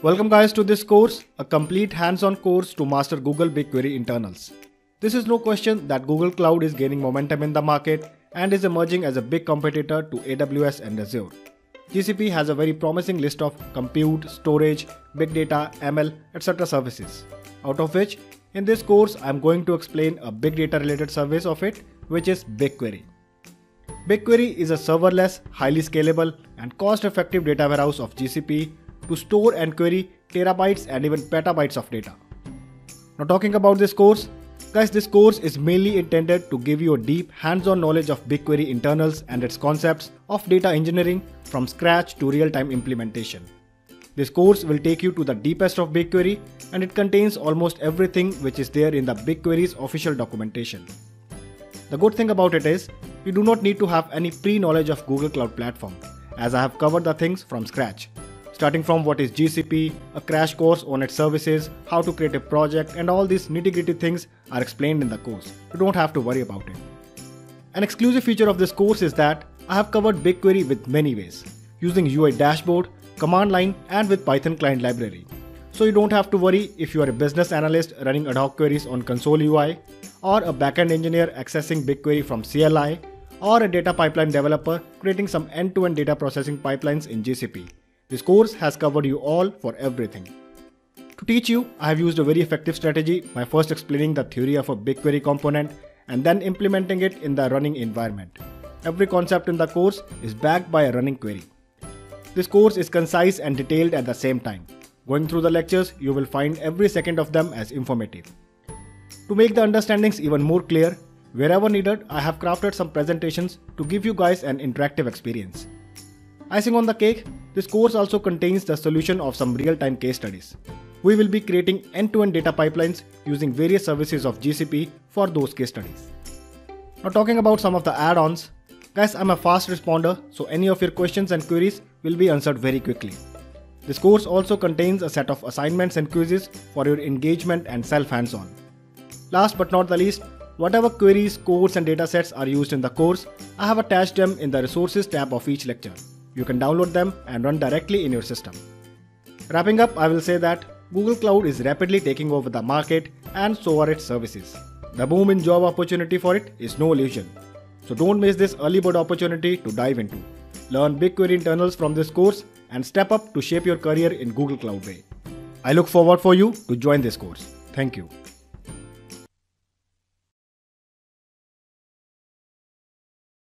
Welcome guys to this course, a complete hands-on course to master Google BigQuery internals. This is no question that Google Cloud is gaining momentum in the market and is emerging as a big competitor to AWS and Azure. GCP has a very promising list of compute, storage, big data, ML, etc. services, out of which in this course I am going to explain a big data related service of it, which is BigQuery. BigQuery is a serverless, highly scalable and cost-effective data warehouse of GCP to store and query terabytes and even petabytes of data. Now talking about this course, guys, this course is mainly intended to give you a deep hands-on knowledge of BigQuery internals and its concepts of data engineering from scratch to real-time implementation. This course will take you to the deepest of BigQuery and it contains almost everything which is there in the BigQuery's official documentation. The good thing about it is, you do not need to have any pre-knowledge of Google Cloud Platform, as I have covered the things from scratch. Starting from what is GCP, a crash course on its services, how to create a project, and all these nitty-gritty things are explained in the course. You don't have to worry about it. An exclusive feature of this course is that I have covered BigQuery with many ways, using UI dashboard, command line, and with Python client library. So you don't have to worry if you are a business analyst running ad hoc queries on console UI, or a backend engineer accessing BigQuery from CLI, or a data pipeline developer creating some end-to-end data processing pipelines in GCP. This course has covered you all for everything. To teach you, I have used a very effective strategy by first explaining the theory of a BigQuery component and then implementing it in the running environment. Every concept in the course is backed by a running query. This course is concise and detailed at the same time. Going through the lectures, you will find every second of them as informative. To make the understandings even more clear, wherever needed, I have crafted some presentations to give you guys an interactive experience. Icing on the cake, this course also contains the solution of some real-time case studies. We will be creating end-to-end data pipelines using various services of GCP for those case studies. Now talking about some of the add-ons, guys, I'm a fast responder, so any of your questions and queries will be answered very quickly. This course also contains a set of assignments and quizzes for your engagement and self-hands-on. Last but not the least, whatever queries, codes and datasets are used in the course, I have attached them in the resources tab of each lecture. You can download them and run directly in your system. Wrapping up, I will say that Google Cloud is rapidly taking over the market and so are its services. The boom in job opportunity for it is no illusion. So don't miss this early bird opportunity to dive into. Learn BigQuery internals from this course and step up to shape your career in Google Cloud way. I look forward for you to join this course. Thank you.